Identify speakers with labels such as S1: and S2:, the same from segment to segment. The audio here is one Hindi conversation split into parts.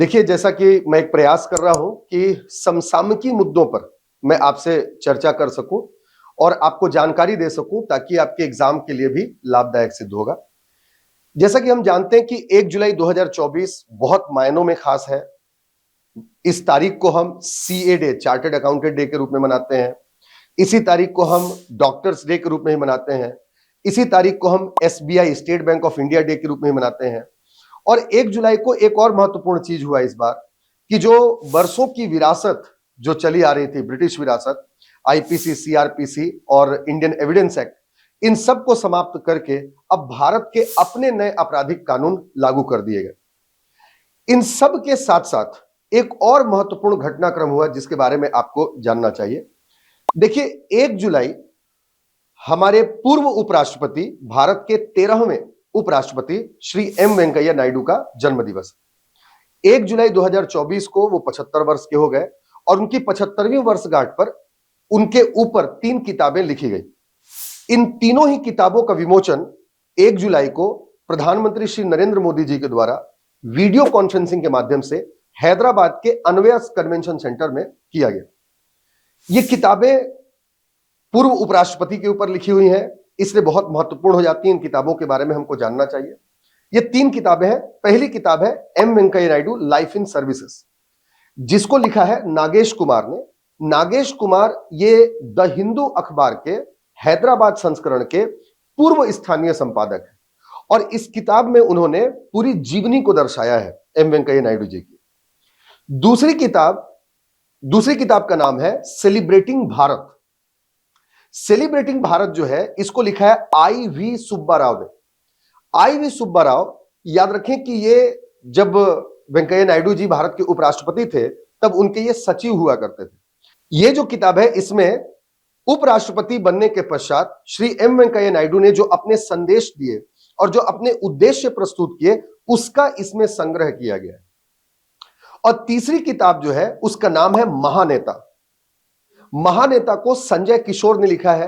S1: देखिए, जैसा कि मैं एक प्रयास कर रहा हूं कि समसामयिकी मुद्दों पर मैं आपसे चर्चा कर सकूं और आपको जानकारी दे सकूं ताकि आपके एग्जाम के लिए भी लाभदायक सिद्ध होगा। जैसा कि हम जानते हैं कि 1 जुलाई 2024 बहुत मायनों में खास है। इस तारीख को हम CA day, chartered accountant day के रूप में मनाते हैं। इसी तारीख को हम डॉक्टर्स डे के रूप में ही मनाते हैं। इसी तारीख को हम SBI, state bank of India day के रूप में ही मनाते हैं। और 1 जुलाई को एक और महत्वपूर्ण चीज हुआ इस बार कि जो वर्षों की विरासत जो चली आ रही थी, ब्रिटिश विरासत, आईपीसी, सीआरपीसी और इंडियन एविडेंस एक्ट, इन सब को समाप्त करके अब भारत के अपने नए आपराधिक कानून लागू कर दिए गए। इन सब के साथ साथ एक और महत्वपूर्ण घटनाक्रम हुआ जिसके बारे में आपको जानना चाहिए। देखिए, 1 जुलाई हमारे पूर्व उपराष्ट्रपति, भारत के 13वें उपराष्ट्रपति श्री एम वेंकैया नायडू का जन्म दिवस। 1 जुलाई 2024 को वो 75 वर्ष के हो गए और उनकी 75वीं वर्षगांठ पर उनके ऊपर 3 किताबें लिखी गई। इन तीनों ही किताबों का विमोचन 1 जुलाई को प्रधानमंत्री श्री नरेंद्र मोदी जी के द्वारा वीडियो कॉन्फ्रेंसिंग के माध्यम से हैदराबाद के अन्वयस कन्वेंशन सेंटर में किया गया। ये किताबें पूर्व उपराष्ट्रपति के ऊपर लिखी हुई हैं, इसलिए बहुत महत्वपूर्ण हो जाती हैं। इन किताबों के बारे में हमको जानना चाहिए। ये 3 किताबें हैं। पहली किताब है M Venkaiah Naidu, life in services, जिसको लिखा है नागेश कुमार ने। नागेश कुमार ये द हिंदू अखबार के हैदराबाद संस्करण के पूर्व स्थानीय संपादक है और इस किताब में उन्होंने पूरी जीवनी को दर्शाया है एम वेंकैया नायडू जी की। दूसरी किताब का नाम है सेलिब्रेटिंग भारत। सेलिब्रेटिंग भारत जो है, इसको लिखा है आई.वी. सुब्बा राव ने। आई.वी. सुब्बा राव, याद रखें कि ये जब वेंकैया नायडू जी भारत के उपराष्ट्रपति थे तब उनके ये सचिव हुआ करते थे। ये जो किताब है, इसमें उपराष्ट्रपति बनने के पश्चात श्री एम वेंकैया नायडू ने जो अपने संदेश दिए और जो अपने उद्देश्य प्रस्तुत किए, उसका इसमें संग्रह किया गया है। और तीसरी किताब जो है, उसका नाम है महानेता। महानेता को संजय किशोर ने लिखा है।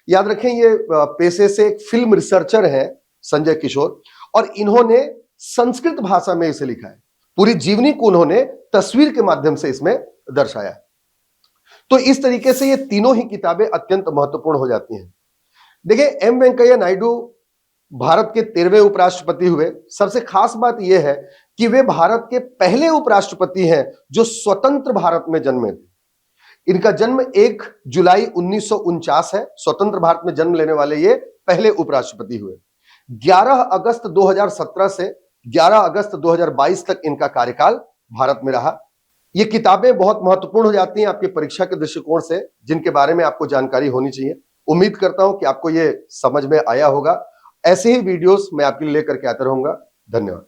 S1: याद रखें, ये पेशे से एक फिल्म रिसर्चर है संजय किशोर, और इन्होंने संस्कृत भाषा में इसे लिखा है। पूरी जीवनी को उन्होंने तस्वीर के माध्यम से इसमें दर्शाया है। तो इस तरीके से ये तीनों ही किताबें अत्यंत महत्वपूर्ण हो जाती हैं। देखिए, एम वेंकैया नायडू भारत के 13वें उपराष्ट्रपति हुए। सबसे खास बात यह है कि वे भारत के पहले उपराष्ट्रपति हैं जो स्वतंत्र भारत में जन्मे थे। इनका जन्म 1 जुलाई 1949 है। स्वतंत्र भारत में जन्म लेने वाले ये पहले उपराष्ट्रपति हुए। 11 अगस्त 2017 से 11 अगस्त 2022 तक इनका कार्यकाल भारत में रहा। ये किताबें बहुत महत्वपूर्ण हो जाती हैं आपकी परीक्षा के दृष्टिकोण से, जिनके बारे में आपको जानकारी होनी चाहिए। उम्मीद करता हूं कि आपको ये समझ में आया होगा। ऐसे ही वीडियोस मैं आपके लिए लेकर के आता रहूंगा। धन्यवाद।